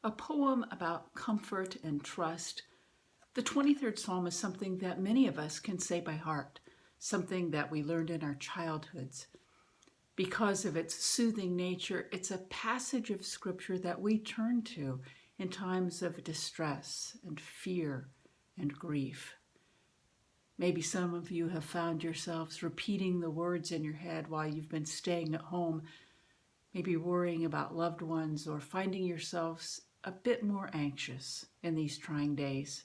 A poem about comfort and trust. The 23rd Psalm is something that many of us can say by heart, something that we learned in our childhoods. Because of its soothing nature, it's a passage of Scripture that we turn to in times of distress and fear and grief. Maybe some of you have found yourselves repeating the words in your head while you've been staying at home, maybe worrying about loved ones or finding yourselves a bit more anxious in these trying days.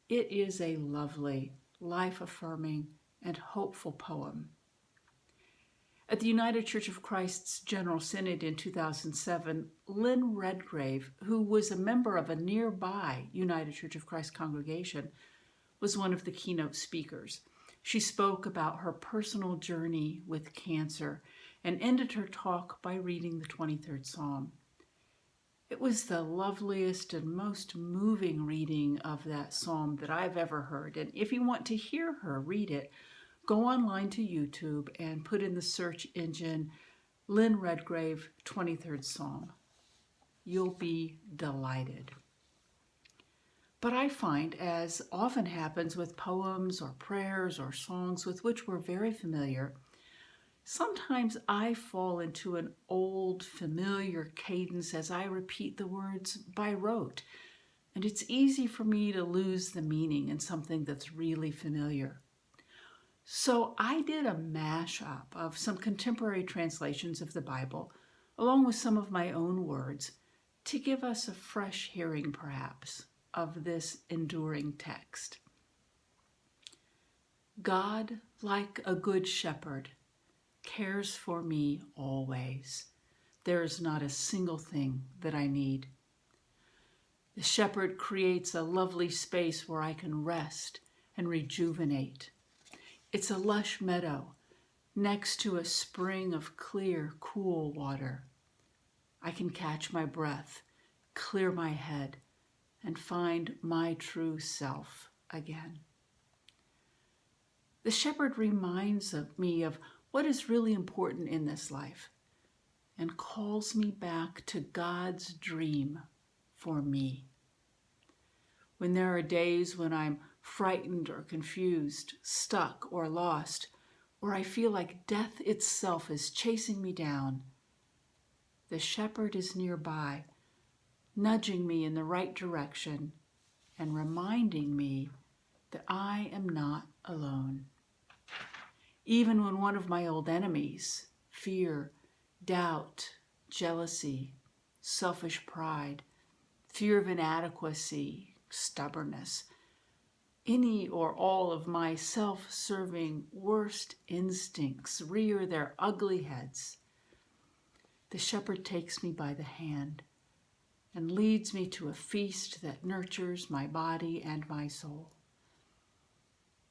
It is a lovely, life-affirming, and hopeful poem. At the United Church of Christ's General Synod in 2007, Lynn Redgrave, who was a member of a nearby United Church of Christ congregation, was one of the keynote speakers. She spoke about her personal journey with cancer and ended her talk by reading the 23rd Psalm. It was the loveliest and most moving reading of that psalm that I've ever heard. And if you want to hear her read it, go online to YouTube and put in the search engine Lynn Redgrave 23rd Psalm. You'll be delighted. But I find, as often happens with poems or prayers or songs with which we're very familiar, sometimes I fall into an old, familiar cadence as I repeat the words by rote, and it's easy for me to lose the meaning in something that's really familiar. So I did a mashup of some contemporary translations of the Bible, along with some of my own words, to give us a fresh hearing, perhaps, of this enduring text. God, like a good shepherd, cares for me always. There is not a single thing that I need. The shepherd creates a lovely space where I can rest and rejuvenate. It's a lush meadow next to a spring of clear, cool water. I can catch my breath, clear my head, and find my true self again. The shepherd reminds me of what is really important in this life and calls me back to God's dream for me. When there are days when I'm frightened or confused, stuck or lost, or I feel like death itself is chasing me down, the shepherd is nearby, nudging me in the right direction and reminding me that I am not alone. Even when one of my old enemies, fear, doubt, jealousy, selfish pride, fear of inadequacy, stubbornness, any or all of my self-serving worst instincts rear their ugly heads, the shepherd takes me by the hand and leads me to a feast that nurtures my body and my soul.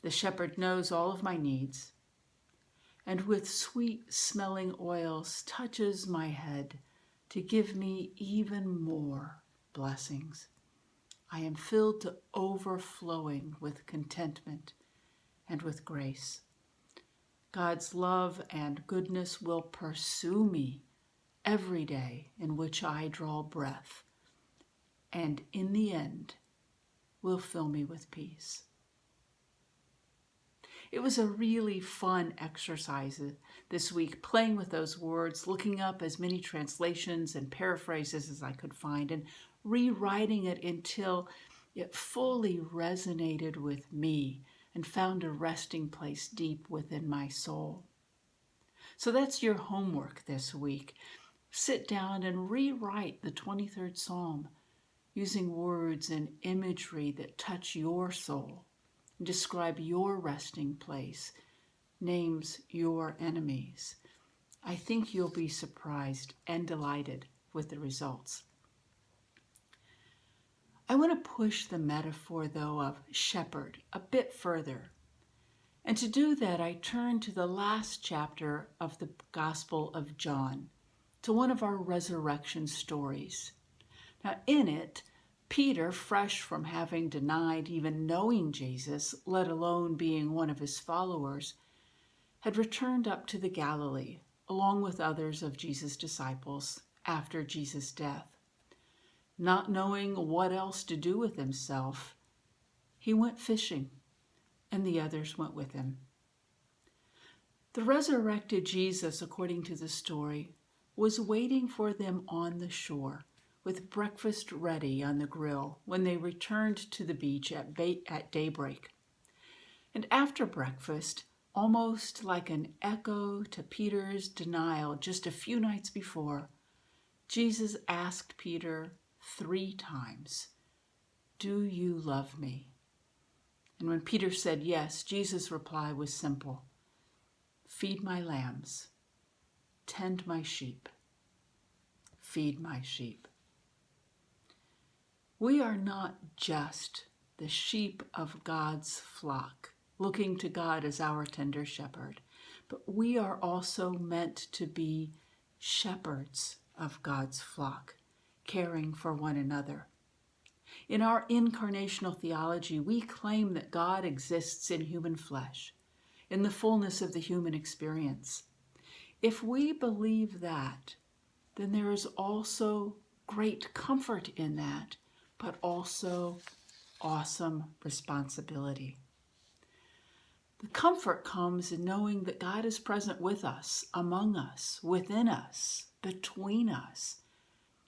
The shepherd knows all of my needs, and with sweet-smelling oils touches my head to give me even more blessings. I am filled to overflowing with contentment and with grace. God's love and goodness will pursue me every day in which I draw breath, and in the end will fill me with peace. It was a really fun exercise this week, playing with those words, looking up as many translations and paraphrases as I could find, and rewriting it until it fully resonated with me and found a resting place deep within my soul. So that's your homework this week. Sit down and rewrite the 23rd Psalm using words and imagery that touch your soul, describe your resting place, names your enemies. I think you'll be surprised and delighted with the results. I want to push the metaphor, though, of shepherd a bit further. And to do that, I turn to the last chapter of the Gospel of John, to one of our resurrection stories. Now, in it, Peter, fresh from having denied even knowing Jesus, let alone being one of his followers, had returned up to the Galilee, along with others of Jesus' disciples, after Jesus' death. Not knowing what else to do with himself, he went fishing, and the others went with him. The resurrected Jesus, according to the story, was waiting for them on the shore with breakfast ready on the grill when they returned to the beach at daybreak. And after breakfast, almost like an echo to Peter's denial just a few nights before, Jesus asked Peter 3 times, "Do you love me?" And when Peter said yes, Jesus' reply was simple: "Feed my lambs, tend my sheep, feed my sheep." We are not just the sheep of God's flock, looking to God as our tender shepherd, but we are also meant to be shepherds of God's flock, caring for one another. In our incarnational theology, we claim that God exists in human flesh, in the fullness of the human experience. If we believe that, then there is also great comfort in that, but also awesome responsibility. The comfort comes in knowing that God is present with us, among us, within us, between us,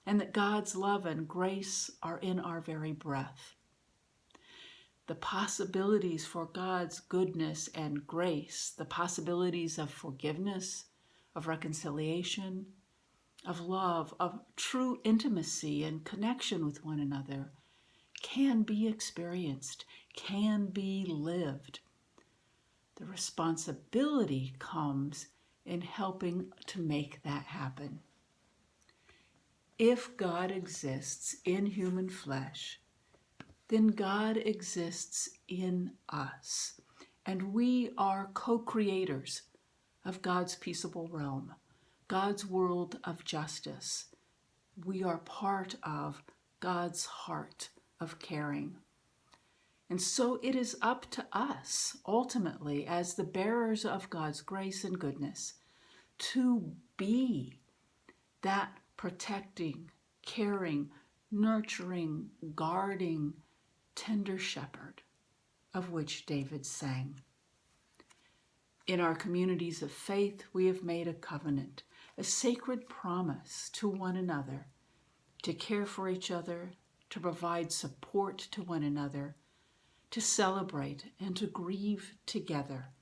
and that God's love and grace are in our very breath. The possibilities for God's goodness and grace, the possibilities of forgiveness, of reconciliation, of love, of true intimacy and connection with one another, can be experienced, can be lived. The responsibility comes in helping to make that happen. If God exists in human flesh, then God exists in us, and we are co-creators of God's peaceable realm, God's world of justice. We are part of God's heart of caring. And so it is up to us, ultimately, as the bearers of God's grace and goodness, to be that protecting, caring, nurturing, guarding, tender shepherd of which David sang. In our communities of faith, we have made a covenant, a sacred promise to one another, to care for each other, to provide support to one another, to celebrate and to grieve together,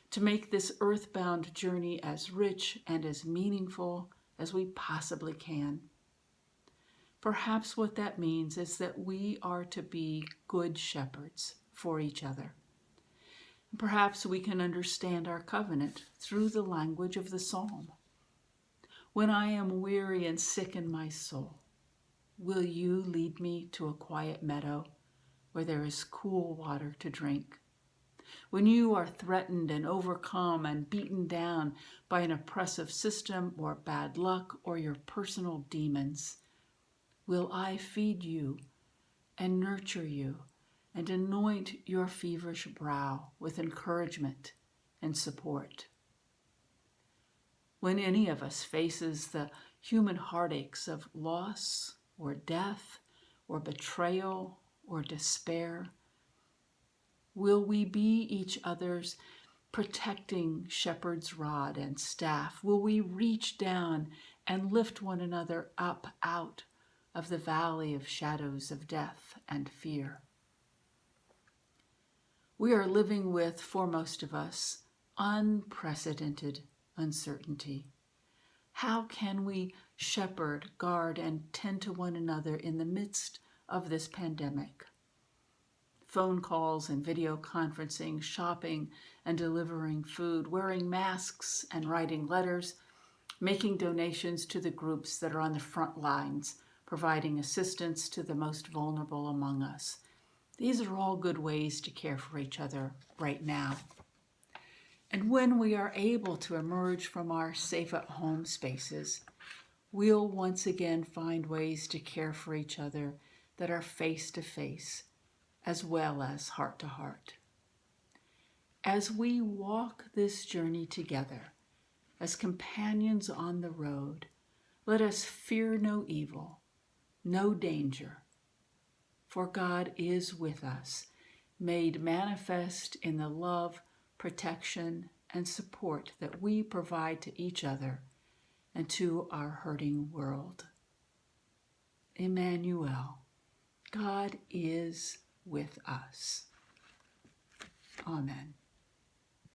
to make this earthbound journey as rich and as meaningful as we possibly can. Perhaps what that means is that we are to be good shepherds for each other. Perhaps we can understand our covenant through the language of the psalm. When I am weary and sick in my soul, will you lead me to a quiet meadow where there is cool water to drink? When you are threatened and overcome and beaten down by an oppressive system or bad luck or your personal demons, will I feed you and nurture you and anoint your feverish brow with encouragement and support? When any of us faces the human heartaches of loss or death or betrayal or despair, will we be each other's protecting shepherd's rod and staff? Will we reach down and lift one another up out of the valley of shadows of death and fear? We are living with, for most of us, unprecedented uncertainty. How can we shepherd, guard, and tend to one another in the midst of this pandemic? Phone calls and video conferencing, shopping and delivering food, wearing masks and writing letters, making donations to the groups that are on the front lines, providing assistance to the most vulnerable among us. These are all good ways to care for each other right now. And when we are able to emerge from our safe-at-home spaces, we'll once again find ways to care for each other that are face-to-face as well as heart-to-heart. As we walk this journey together, as companions on the road, let us fear no evil, no danger, for God is with us, made manifest in the love, protection, and support that we provide to each other and to our hurting world. Emmanuel, God is with us. Amen.